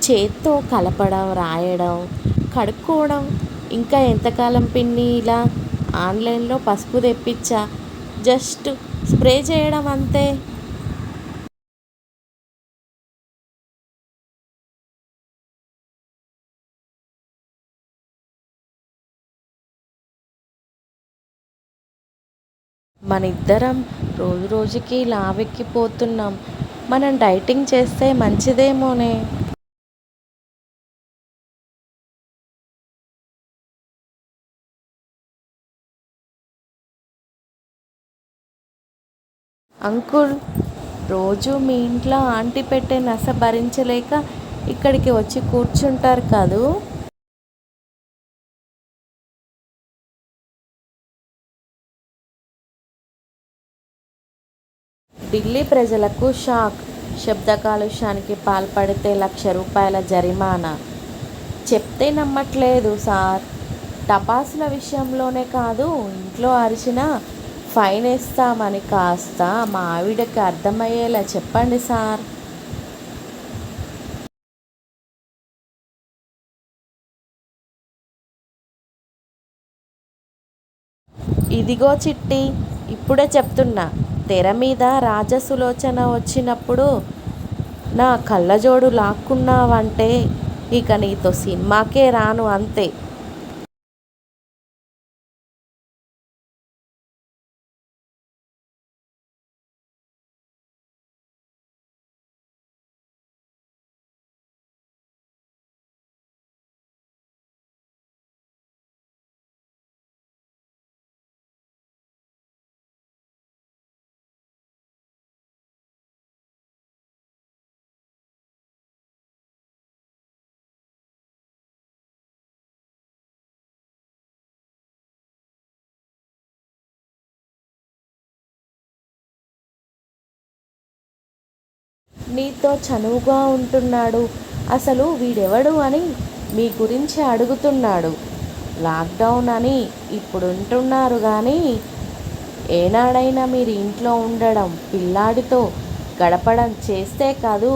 చేత్తో కలపడం, రాయడం, కడుక్కోవడం. ఇంకా ఎంతకాలం పిన్ని ఇలా? ఆన్లైన్లో పసుపు తెప్పించా, జస్ట్ స్ప్రే చేయడం అంతే. మనిద్దరం రోజు రోజుకి లావెక్కిపోతున్నాం. మనం డైటింగ్ చేస్తే మంచిదేమోనే. అంకుల్, రోజు మీ ఇంట్లో ఆంటీ పెట్టే నస భరించలేక ఇక్కడికి వచ్చి కూర్చుంటారు కదూ. ఢిల్లీ ప్రజలకు షాక్. శబ్ద కాలుష్యానికి పాల్పడితే ₹1,00,000 జరిమానా. చెప్తే నమ్మట్లేదు సార్. టపాసుల విషయంలోనే కాదు, ఇంట్లో అరిచినా ఫైన్ వేస్తామని కాస్త మా ఆవిడకి అర్థమయ్యేలా చెప్పండి సార్. ఇదిగో చిట్టి, ఇప్పుడే చెప్తున్నా. తెర మీద రాజసులోచన వచ్చినప్పుడు నా కళ్ళజోడు లాక్కున్నావంటే ఇక నీతో సినిమాకే రాను అంతే. నీతో చనువుగా ఉంటున్నాడు. అసలు వీడెవడు అని మీ గురించి అడుగుతున్నాడు. లాక్డౌన్ అని ఇప్పుడుంటున్నారు కానీ ఏనాడైనా మీరు ఇంట్లో ఉండడం, పిల్లాడితో గడపడం చేస్తే కదూ.